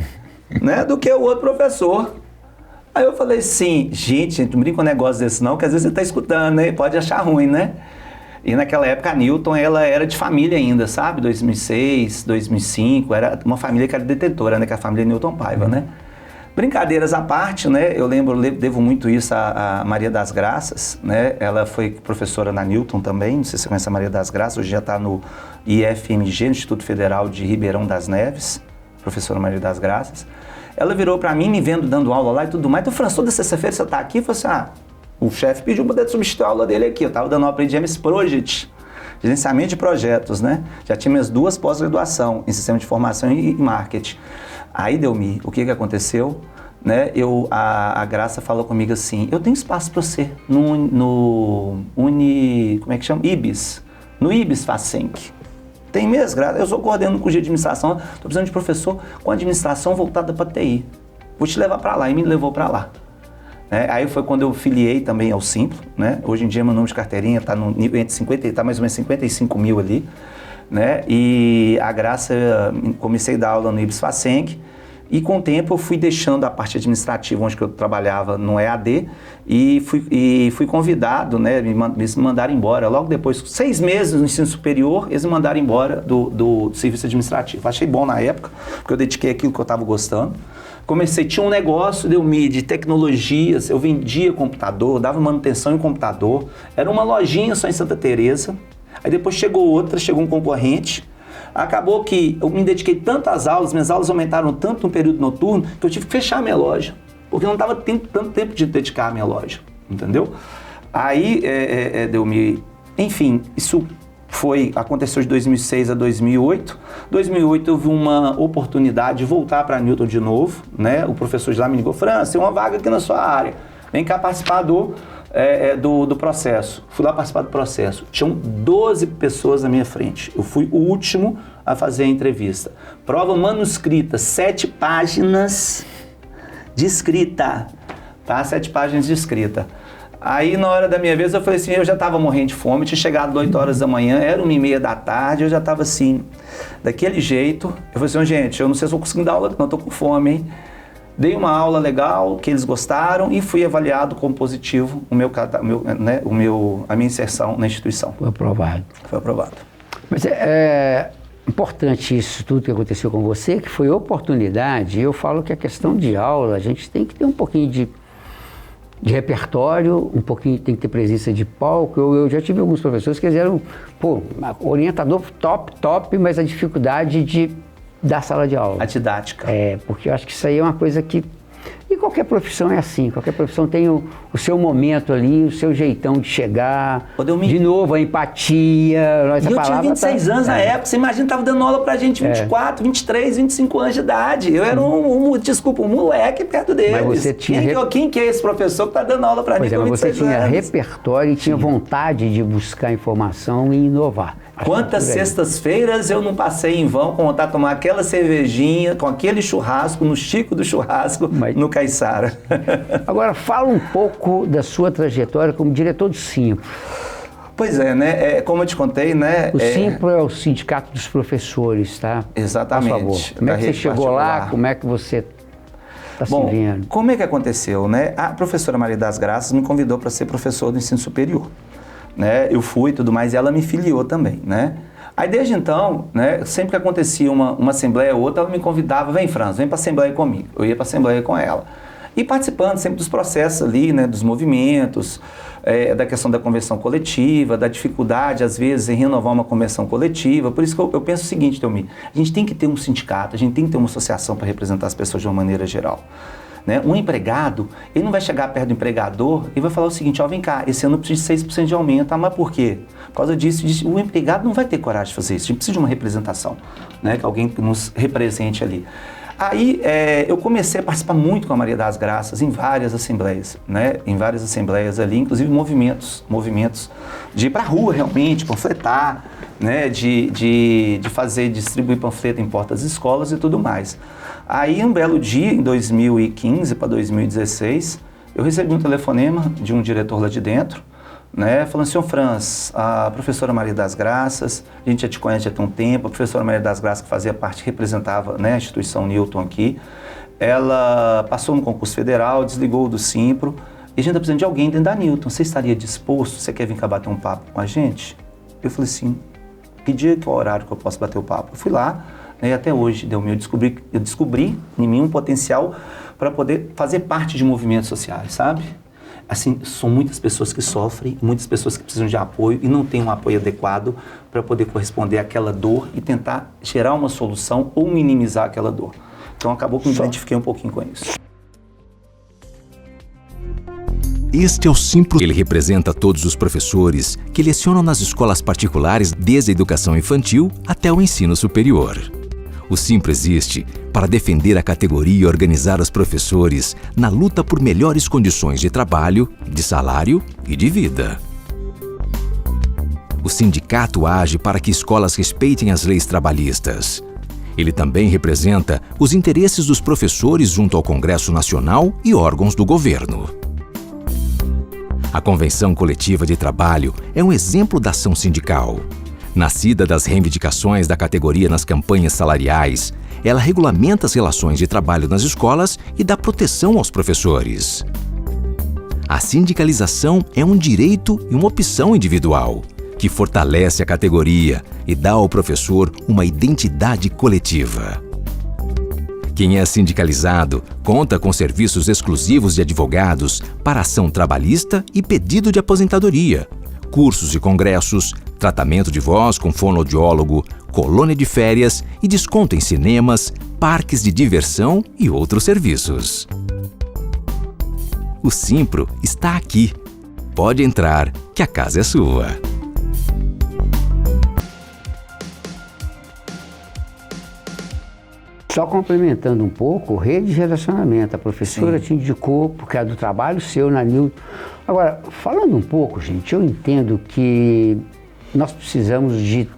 né, do que o outro professor. Aí eu falei assim: gente, não brinca com um negócio desse não, que às vezes você tá escutando, né? Pode achar ruim, né? E naquela época a Newton, ela era de família ainda, sabe? 2006, 2005, era uma família que era detentora, né? Que é a família Newton Paiva, né? Brincadeiras à parte, né? Eu devo muito isso a Maria das Graças, né? Ela foi professora na Newton também, não sei se você conhece a Maria das Graças, hoje já está no IFMG, Instituto Federal de Ribeirão das Neves, professora Maria das Graças. Ela virou para mim, me vendo dando aula lá e tudo mais. Então, Francis, toda sexta-feira você está aqui? Eu falei assim: o chefe pediu para poder substituir a aula dele aqui. Eu estava dando aula para James Project, gerenciamento de projetos, né? Já tinha minhas 2 pós-graduação em sistema de informação e marketing. Aí, Delmi, o que aconteceu? Né? A Graça falou comigo assim: eu tenho espaço para você como é que chama? IBIS. No IBIS Facenc. Tem mesmo, Graça? Eu sou coordenador com o curso de administração, estou precisando de professor com administração voltada para TI. Vou te levar para lá. E me levou para lá. Aí foi quando eu filiei também ao Simplo, né? Hoje em dia meu número de carteirinha está tá mais ou menos 55 mil ali, né? E a Graça, comecei a dar aula no IBIS Facenc, e com o tempo eu fui deixando a parte administrativa onde eu trabalhava no EAD e fui convidado, né? Me mandaram embora. Logo depois, 6 meses no ensino superior, eles me mandaram embora do serviço administrativo. Achei bom na época, porque eu dediquei aquilo que eu estava gostando. Tinha um negócio de tecnologias, eu vendia computador, dava manutenção em computador, era uma lojinha só em Santa Teresa. Aí depois chegou um concorrente, acabou que eu me dediquei tanto às aulas, minhas aulas aumentaram tanto no período noturno, que eu tive que fechar a minha loja, porque não estava tendo tanto tempo de dedicar a minha loja, entendeu? Aí, enfim, isso aconteceu de 2006 a 2008. 2008 eu vi uma oportunidade de voltar para Newton de novo, né? O professor de lá me ligou: Francis, tem uma vaga aqui na sua área, vem cá participar do processo. Fui lá participar do processo. Tinham 12 pessoas na minha frente. Eu fui o último a fazer a entrevista. Prova manuscrita, 7 páginas de escrita, tá? 7 páginas de escrita. Aí, na hora da minha vez, eu falei assim, eu já estava morrendo de fome, tinha chegado 8 horas da manhã, era 1h30 da tarde, eu já estava assim, daquele jeito. Eu falei assim: gente, eu não sei se eu vou conseguir dar aula, não, eu tô com fome, hein? Dei uma aula legal, que eles gostaram, e fui avaliado como positivo a minha inserção na instituição. Foi aprovado. Foi aprovado. Mas é importante isso tudo que aconteceu com você, que foi oportunidade. Eu falo que a questão de aula, a gente tem que ter um pouquinho de repertório, um pouquinho tem que ter presença de palco. Eu já tive alguns professores que eram, orientador top, mas a dificuldade da sala de aula. A didática. Porque eu acho que isso aí é uma coisa que E qualquer profissão é assim, qualquer profissão tem o seu momento ali, o seu jeitão de chegar, de novo a empatia. E eu tinha 26 anos na época, você imagina, estava dando aula pra gente 24, 23, 25 anos de idade. Eu era um moleque perto deles. Mas você tinha... Quem que é esse professor que está dando aula pra mim com 26 anos? Mas você tinha repertório e tinha vontade de buscar informação e inovar. Quantas sextas-feiras eu não passei em vão com vontade de tomar aquela cervejinha, com aquele churrasco, no Chico do Churrasco, no Caiçara. Agora, fala um pouco da sua trajetória como diretor do Simpro. Pois é, né? Como eu te contei, né? O Simpro é o Sindicato dos Professores, tá? Exatamente. Por favor. Como é que você chegou lá? Como é que você está se vendo? Como é que aconteceu, né? A professora Maria das Graças me convidou para ser professor do ensino superior. Né? Eu fui e tudo mais, e ela me filiou também, né? Aí desde então, né, sempre que acontecia uma assembleia ou outra, ela me convidava, vem Franz, vem para a assembleia comigo. Eu ia para a assembleia com ela. E participando sempre dos processos ali, né, dos movimentos, da questão da convenção coletiva, da dificuldade, às vezes, em renovar uma convenção coletiva. Por isso que eu penso o seguinte, Delmir, a gente tem que ter um sindicato, a gente tem que ter uma associação para representar as pessoas de uma maneira geral. Né? Um empregado, ele não vai chegar perto do empregador e vai falar o seguinte, ó, vem cá, esse ano eu preciso de 6% de aumento. Ah, mas por quê? Por causa disso, o empregado não vai ter coragem de fazer isso. A gente precisa de uma representação, né? Que alguém nos represente ali. Aí eu comecei a participar muito com a Maria das Graças em várias assembleias, né? Em várias assembleias ali, inclusive movimentos de ir para a rua realmente, panfletar, né? De distribuir panfleto em portas das escolas e tudo mais. Aí, um belo dia, em 2015 para 2016, eu recebi um telefonema de um diretor lá de dentro, né, falando assim, Franz, a professora Maria das Graças, a gente já te conhece há um tempo, a professora Maria das Graças, que fazia parte, representava, né, a instituição Newton aqui, ela passou no concurso federal, desligou do Simpro, e a gente está precisando de alguém dentro da Newton. Você estaria disposto? Você quer vir cá bater um papo com a gente? Eu falei assim, que dia, que é o horário que eu posso bater o papo? Eu fui lá, e até hoje, eu descobri em mim um potencial para poder fazer parte de movimentos sociais, sabe? Assim, são muitas pessoas que sofrem, muitas pessoas que precisam de apoio e não têm um apoio adequado para poder corresponder àquela dor e tentar gerar uma solução ou minimizar aquela dor. Então, acabou que me identifiquei um pouquinho com isso. Este é o Simpro. Ele representa todos os professores que lecionam nas escolas particulares desde a educação infantil até o ensino superior. O Simpro existe para defender a categoria e organizar os professores na luta por melhores condições de trabalho, de salário e de vida. O sindicato age para que escolas respeitem as leis trabalhistas. Ele também representa os interesses dos professores junto ao Congresso Nacional e órgãos do governo. A Convenção Coletiva de Trabalho é um exemplo da ação sindical. Nascida das reivindicações da categoria nas campanhas salariais, ela regulamenta as relações de trabalho nas escolas e dá proteção aos professores. A sindicalização é um direito e uma opção individual, que fortalece a categoria e dá ao professor uma identidade coletiva. Quem é sindicalizado conta com serviços exclusivos de advogados para ação trabalhista e pedido de aposentadoria, cursos e congressos, tratamento de voz com fonoaudiólogo, colônia de férias e desconto em cinemas, parques de diversão e outros serviços. O Simpro está aqui. Pode entrar, que a casa é sua. Só complementando um pouco, rede de relacionamento. A professora te indicou, porque é do trabalho seu na Newton. Agora, falando um pouco, gente, eu entendo que nós precisamos de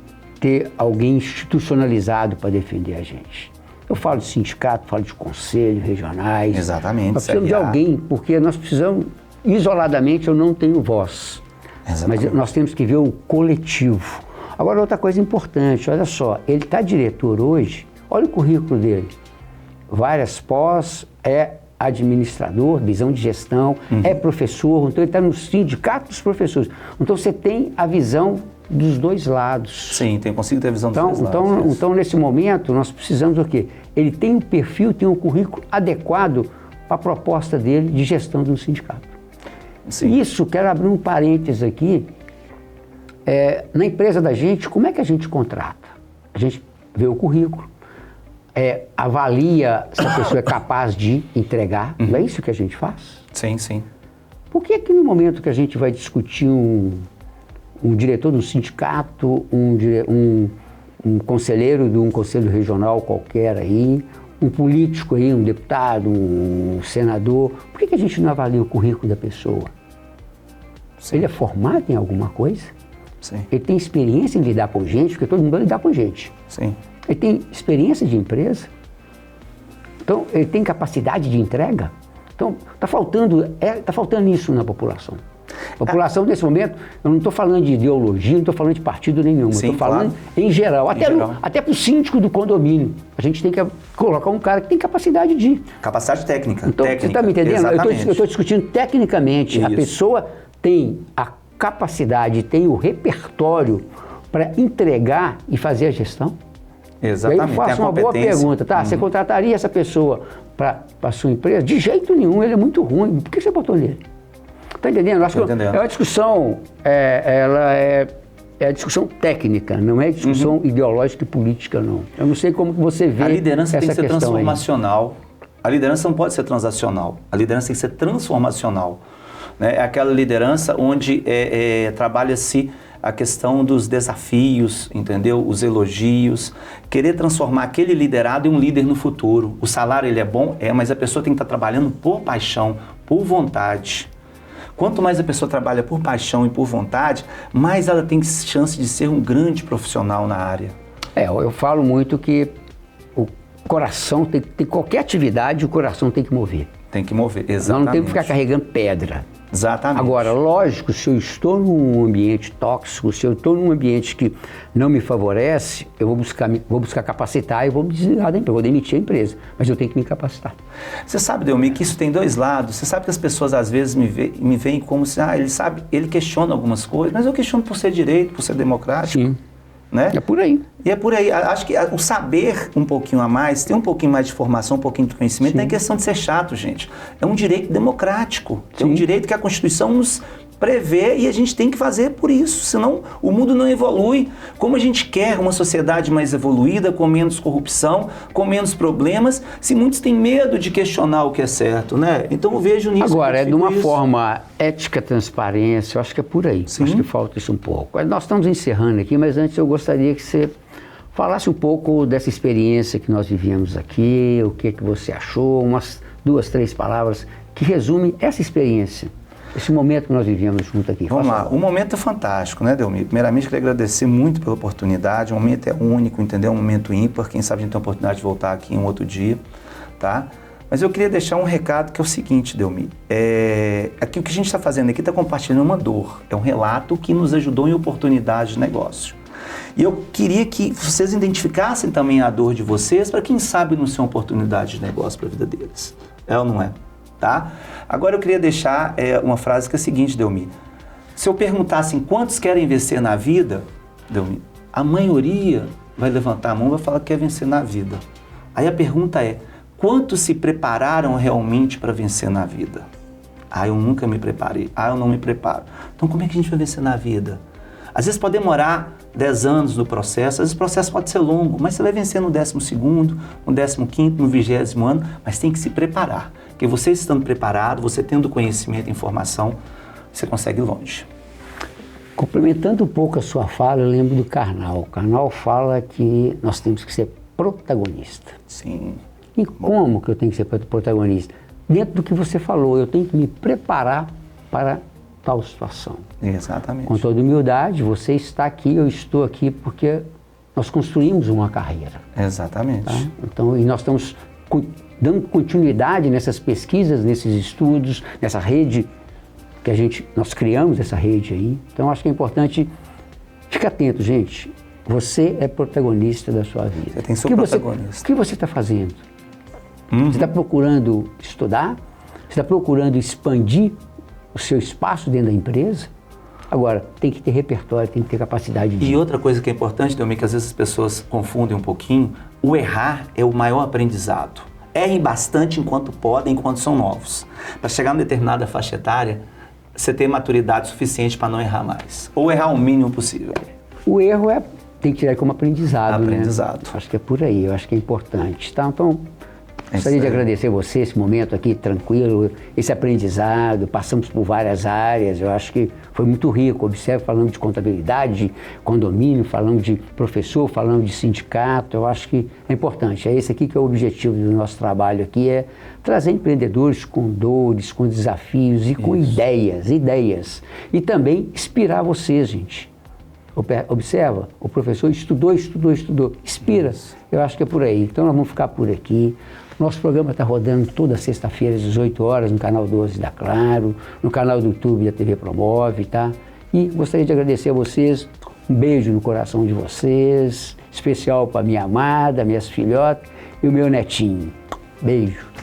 ter alguém institucionalizado para defender a gente. Eu falo de sindicato, falo de conselho, regionais. Exatamente. Nós precisamos de alguém, porque nós precisamos, isoladamente eu não tenho voz. Exatamente. Mas nós temos que ver o coletivo. Agora, outra coisa importante, olha só, ele está diretor hoje, olha o currículo dele. Várias pós, é administrador, visão de gestão, é professor, então ele está no sindicato dos professores. Então você tem a visão dos dois lados. Sim, consigo ter a visão dos dois lados. Então, nesse momento, nós precisamos do quê? Ele tem um perfil, tem um currículo adequado para a proposta dele de gestão do sindicato. Sim. Isso, quero abrir um parênteses aqui. Na empresa da gente, como é que a gente contrata? A gente vê o currículo, avalia se a pessoa é capaz de entregar. Não é isso que a gente faz? Sim, sim. Por que no momento que a gente vai discutir um diretor de um sindicato, um conselheiro de um conselho regional qualquer aí, um político aí, um deputado, um senador, por que a gente não avalia o currículo da pessoa? Sim. Ele é formado em alguma coisa? Sim. Ele tem experiência em lidar com gente, porque todo mundo vai lidar com gente. Sim. Ele tem experiência de empresa? Então, ele tem capacidade de entrega? Então, está faltando isso na população. A população, nesse momento, eu não estou falando de ideologia, não estou falando de partido nenhum, Sim, estou falando em geral. Até para o síndico do condomínio. A gente tem que colocar um cara que tem capacidade de... Capacidade técnica. Então, você está me entendendo? Exatamente. Eu estou discutindo tecnicamente. Isso. A pessoa tem a capacidade, tem o repertório para entregar e fazer a gestão? Exatamente. E aí eu faço uma boa pergunta, tá? Você contrataria essa pessoa para a sua empresa? De jeito nenhum, ele é muito ruim. Por que você botou nele? Tá entendendo? Eu acho que é uma discussão, ela é discussão técnica, não é discussão ideológica e política, não. Eu não sei como que você vê essa questão. A liderança tem que ser transformacional. Aí. A liderança não pode ser transacional. A liderança tem que ser transformacional. Né? É aquela liderança onde trabalha-se a questão dos desafios, entendeu? Os elogios, querer transformar aquele liderado em um líder no futuro. O salário ele é bom, mas a pessoa tem que estar trabalhando por paixão, por vontade. Quanto mais a pessoa trabalha por paixão e por vontade, mais ela tem chance de ser um grande profissional na área. Eu falo muito que o coração tem qualquer atividade, o coração tem que mover. Tem que mover, exatamente. Não tem que ficar carregando pedra. Exatamente. Agora, lógico, se eu estou num ambiente tóxico, se eu estou num ambiente que não me favorece, eu vou buscar capacitar e vou me desligar da empresa, vou demitir a empresa, mas eu tenho que me capacitar. Você sabe, Delmir, que isso tem dois lados. Você sabe que as pessoas às vezes me veem como se, ele questiona algumas coisas, mas eu questiono por ser direito, por ser democrático. Sim. Né? É por aí. E é por aí. Acho que o saber um pouquinho a mais, ter um pouquinho mais de formação, um pouquinho de conhecimento, Sim. não é questão de ser chato, gente. É um direito democrático. Sim. É um direito que a Constituição nos prevê e a gente tem que fazer por isso. Senão o mundo não evolui. Como a gente quer uma sociedade mais evoluída, com menos corrupção, com menos problemas, se muitos têm medo de questionar o que é certo, né? Então eu vejo nisso. Agora, de uma forma ética, transparência, eu acho que é por aí. Sim. Acho que falta isso um pouco. Nós estamos encerrando aqui, mas antes eu gostaria que você falasse um pouco dessa experiência que nós vivemos aqui, o que você achou, umas 2, 3 palavras que resumem essa experiência. Esse momento que nós vivemos junto aqui. Vamos lá, o momento é fantástico, né, Delmir? Primeiramente, queria agradecer muito pela oportunidade, o momento é único, entendeu? Um momento ímpar, quem sabe a gente tem a oportunidade de voltar aqui um outro dia, tá? Mas eu queria deixar um recado que é o seguinte, Delmir, aqui, o que a gente está fazendo aqui está compartilhando uma dor, é um relato que nos ajudou em oportunidade de negócio. E eu queria que vocês identificassem também a dor de vocês, para quem sabe não ser uma oportunidade de negócio para a vida deles. É ou não é? Tá? Agora eu queria deixar uma frase que é a seguinte, Delmir. Se eu perguntasse quantos querem vencer na vida, Delmir, a maioria vai levantar a mão e vai falar que quer vencer na vida. Aí a pergunta é, quantos se prepararam realmente para vencer na vida? Eu nunca me preparei. Eu não me preparo. Então como é que a gente vai vencer na vida? Às vezes pode demorar 10 anos no processo, às vezes o processo pode ser longo, mas você vai vencer no 12º, no 15º, no 20º ano, mas tem que se preparar. Porque você estando preparado, você tendo conhecimento e informação, você consegue ir longe. Complementando um pouco a sua fala, eu lembro do Karnal. O Karnal fala que nós temos que ser protagonista. Sim. E como que eu tenho que ser protagonista? Dentro do que você falou, eu tenho que me preparar para tal situação. Exatamente. Com toda humildade, você está aqui, eu estou aqui porque nós construímos uma carreira. Exatamente. Tá? Então, e nós estamos dando continuidade nessas pesquisas, nesses estudos, nessa rede que nós criamos essa rede aí. Então, acho que é importante ficar atento, gente. Você é protagonista da sua vida. Você tem seu protagonista. O que você está fazendo? Você está procurando estudar? Você está procurando expandir o seu espaço dentro da empresa? Agora, tem que ter repertório, tem que ter capacidade de... E outra coisa que é importante, Delmir, que às vezes as pessoas confundem um pouquinho, o errar é o maior aprendizado. Errem bastante enquanto podem, enquanto são novos. Para chegar em determinada faixa etária, você tem maturidade suficiente para não errar mais. Ou errar o mínimo possível. O erro é tem que tirar como aprendizado, Aprendizado. né? Acho que é por aí, eu acho que é importante. Tá? Então, gostaria de agradecer a você esse momento aqui tranquilo, esse aprendizado, passamos por várias áreas, eu acho que foi muito rico. Observe, falando de contabilidade, de condomínio, falando de professor, falando de sindicato, eu acho que é importante. É esse aqui que é o objetivo do nosso trabalho aqui, é trazer empreendedores com dores, com desafios e com ideias. E também inspirar vocês, gente. Observa, o professor estudou, inspira. Eu acho que é por aí. Então nós vamos ficar por aqui. Nosso programa está rodando toda sexta-feira às 18 horas no canal 12 da Claro, no canal do YouTube da TV Promove, tá? E gostaria de agradecer a vocês, um beijo no coração de vocês, especial para minha amada, minhas filhotas e o meu netinho. Beijo.